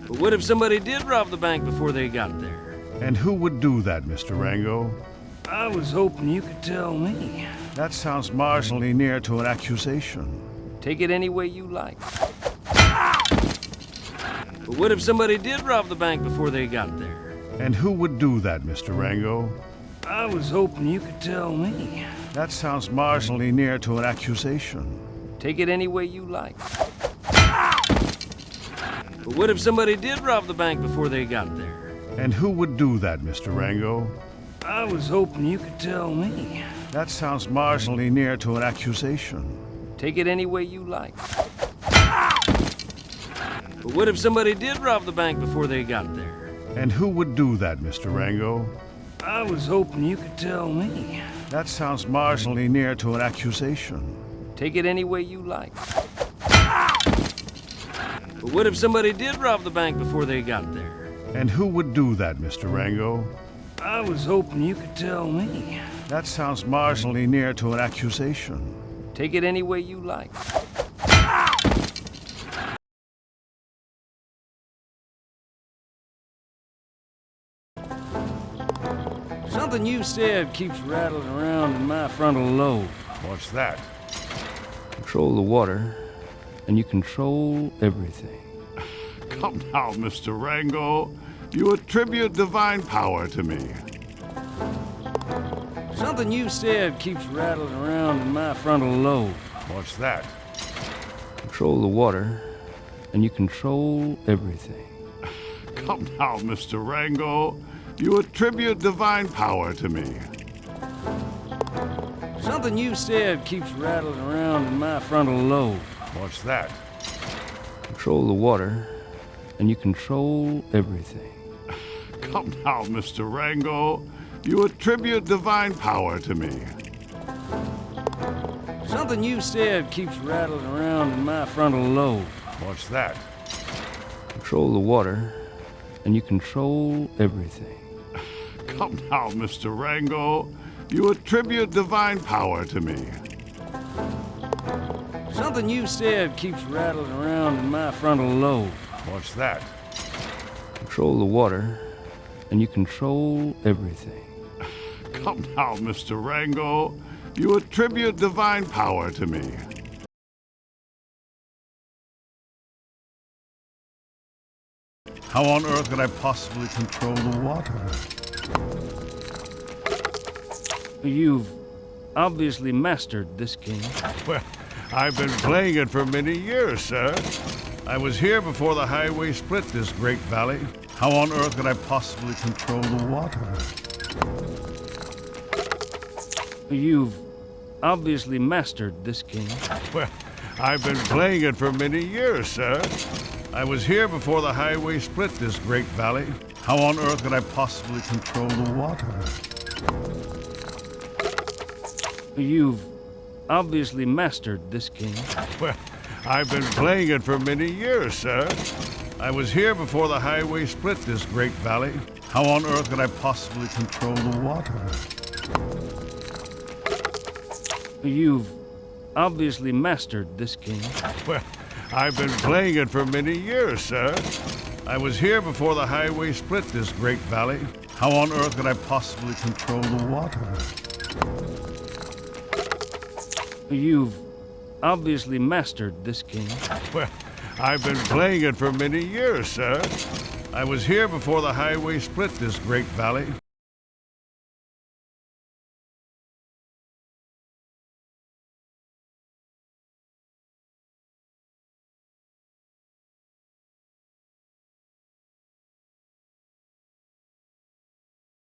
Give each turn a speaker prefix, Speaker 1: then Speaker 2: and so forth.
Speaker 1: But what if somebody did rob the bank before they got there?
Speaker 2: And who would do that, Mr. Rango?
Speaker 1: I was hoping you could tell me.
Speaker 2: That sounds marginally near to an accusation.
Speaker 1: Take it any way you like. But what if somebody did rob the bank before they got there?
Speaker 2: And who would do that, Mr. Rango?
Speaker 1: I was hoping you could tell me.
Speaker 2: That sounds marginally near to an accusation.
Speaker 1: Take it any way you like. But what if somebody did rob the bank before they got there?
Speaker 2: And who would do that, Mr. Rango?
Speaker 1: I was hoping you could tell me.
Speaker 2: That sounds marginally near to an accusation.
Speaker 1: Take it any way you like. But what if somebody did rob the bank before they got there?
Speaker 2: And who would do that, Mr. Rango?
Speaker 1: I was hoping you could tell me.
Speaker 2: That sounds marginally near to an accusation.
Speaker 1: Take it any way you like. But what if somebody did rob the bank before they got there?
Speaker 2: And who would do that, Mr. Rango?
Speaker 1: I was hoping you could tell me.
Speaker 2: That sounds marginally near to an accusation.
Speaker 1: Take it any way you like. Something you said keeps rattling around in my frontal lobe.
Speaker 2: What's that?
Speaker 1: Control the water, and you control everything.
Speaker 2: Come now, Mr. Rango. You attribute divine power to me.
Speaker 1: Something you said keeps rattling around in my frontal lobe.
Speaker 2: What's that?
Speaker 1: Control the water, and you control everything.
Speaker 2: Come now, Mr. Rango. You attribute divine power to me.
Speaker 1: Something you said keeps rattling around in my frontal lobe.
Speaker 2: What's that?
Speaker 1: Control the water, and you control everything.
Speaker 2: Come now, Mr. Rango. You attribute divine power to me.
Speaker 1: Something you said keeps rattling around in my frontal lobe.
Speaker 2: What's that?
Speaker 1: Control the water, and you control everything.
Speaker 2: Come now, Mr. Rango. You attribute divine power to me.
Speaker 1: Something you said keeps rattling around in my frontal lobe.
Speaker 2: What's that?
Speaker 1: Control the water, and you control everything.
Speaker 2: Come now, Mr. Rango. You attribute divine power to me. How on earth could I possibly control the water?
Speaker 1: You've obviously mastered this game.
Speaker 2: Well, I've been playing it for many years, sir. I was here before the highway split this great valley. How on earth could I possibly control the water?
Speaker 1: You've obviously mastered this game.
Speaker 2: Well, I've been playing it for many years, sir. I was here before the highway split this great valley. How on earth could I possibly control the water?
Speaker 1: You've obviously mastered this game.
Speaker 2: Well, I've been playing it for many years, sir. I was here before the highway split this great valley. How on earth could I possibly control the water?
Speaker 1: You've obviously mastered this game.
Speaker 2: Well, I've been playing it for many years, sir. I was here before the highway split this great valley. How on earth could I possibly control the water?
Speaker 1: You've obviously mastered this game.
Speaker 2: Well, I've been playing it for many years, sir. I was here before the highway split this great valley.